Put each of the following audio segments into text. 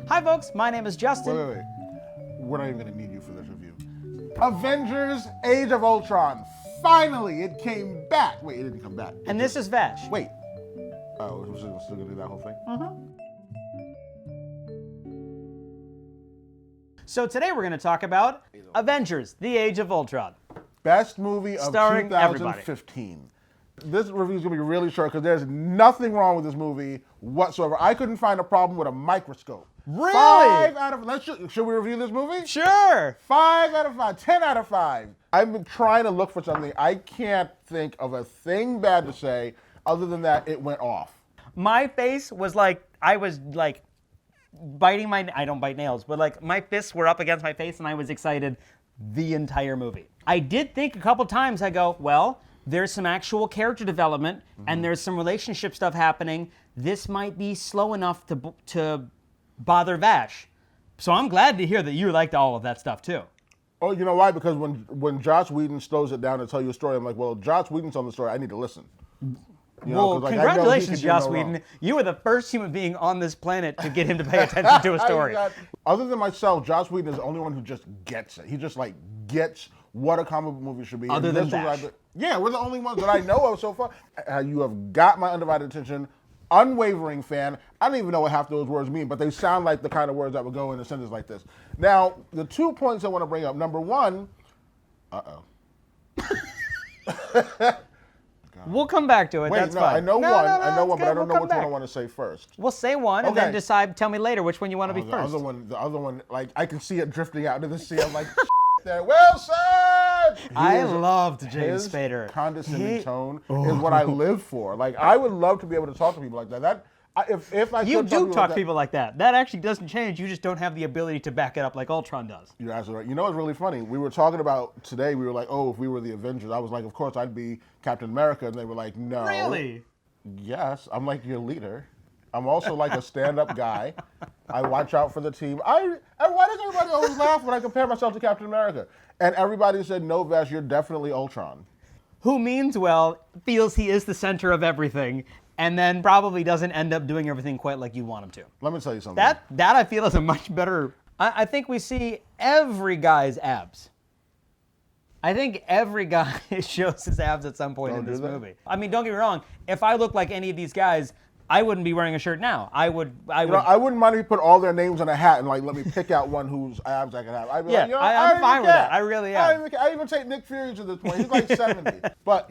Hi folks, my name is Justin. Wait. We're not even going to need you for this review. Avengers Age of Ultron. Finally, it came back. Wait, it didn't come back. And this is Vash. Wait. Oh, we're still going to do that whole thing? So today we're going to talk about Avengers, the Age of Ultron. Best movie of Starring 2015. This review is going to be really short because there's nothing wrong with this movie whatsoever. I couldn't find a problem with a microscope. Really? 5 out of... Should we review this movie? Sure. 5 out of 5. 10 out of 5. I've been trying to look for something. I can't think of a thing bad to say other than that it went off. My face was like, I was like biting my, I don't bite nails, but like my fists were up against my face and I was excited the entire movie. I did think a couple times, I go, well, there's some actual character development and there's some relationship stuff happening. This might be slow enough to bother Vash. So I'm glad to hear that you liked all of that stuff too. Oh, you know why? Because when Joss Whedon slows it down to tell you a story, I'm like, well, Joss Whedon's telling the story. I need to listen. Well, congratulations, Joss Whedon. You were the first human being on this planet to get him to pay attention to a story. Other than myself, Joss Whedon is the only one who just gets it. He just like gets what a comic book movie should be. Other than Vash. Yeah, we're the only ones that I know of so far. You have got my undivided attention. Unwavering fan. I don't even know what half those words mean, but they sound like the kind of words that would go in a sentence like this. Now, the 2 points I want to bring up. Number one, We'll come back to it. Wait, That's no, fine. I know one. I know one, but I don't know which one I want to say first. We'll say one and then decide. Tell me later which one you want to be first. The other one, like I can see it drifting out into the sea. I'm like, there, Wilson. I loved James Spader. His condescending tone is what I live for. Like I would love to be able to talk to people like that. If I you could do talk to people like that. That actually doesn't change. You just don't have the ability to back it up like Ultron does. You're absolutely right. You know what's really funny? We were talking about today. We were like, oh, if we were the Avengers, I was like, of course I'd be Captain America, and they were like, no. Really? Yes, I'm like your leader. I'm also like a stand-up guy. I watch out for the team. And why does everybody always laugh when I compare myself to Captain America? And everybody said, no, Vash, you're definitely Ultron. Who means well, feels he is the center of everything, and then probably doesn't end up doing everything quite like you want him to. Let me tell you something. That I feel is a much better... I think we see every guy's abs. I think every guy shows his abs at some point in this movie. I mean, don't get me wrong. If I look like any of these guys, I wouldn't be wearing a shirt now. I wouldn't mind if you put all their names on a hat and like let me pick out one whose abs I can have. I'd be like, I'm fine with that. I really am. I even take Nick Fury to this point. He's like 70. But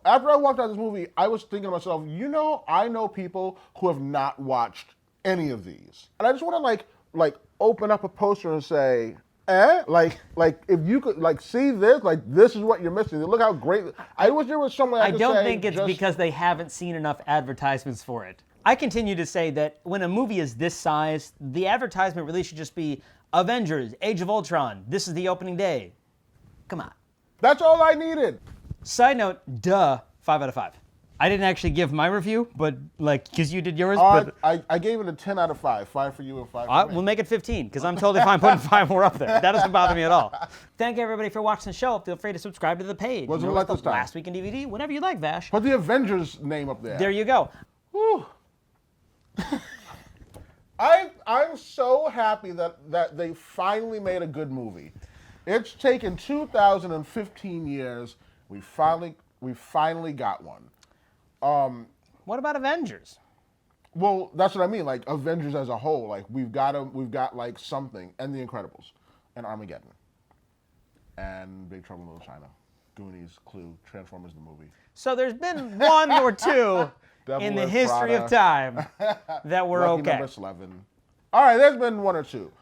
after I walked out of this movie, I was thinking to myself, I know people who have not watched any of these, and I just want to like open up a poster and say, like if you could like see this, like this is what you're missing. Look how great. I wish there was someone I don't think it's because they haven't seen enough advertisements for it. I continue to say that when a movie is this size, the advertisement really should just be Avengers, Age of Ultron. This is the opening day. Come on. That's all I needed. Side note, 5 out of 5. I didn't actually give my review, but because you did yours. But I gave it a 10 out of 5. 5 for you and 5 for me. We'll make it 15 because I'm totally fine putting 5 more up there. That doesn't bother me at all. Thank you everybody for watching the show. Feel free to subscribe to the page. What's it like this time? Last Week in DVD, whenever you like, Vash. Put the Avengers name up there. There you go. Whew. I'm so happy that they finally made a good movie. It's taken 2015 years. We finally got one. What about Avengers? Well, that's what I mean. Like Avengers as a whole, like we've got like something, and The Incredibles, and Armageddon, and Big Trouble in Little China, Goonies, Clue, Transformers the movie. So there's been one or two in the history of time that were Lucky okay. Number 11. All right, there's been one or two.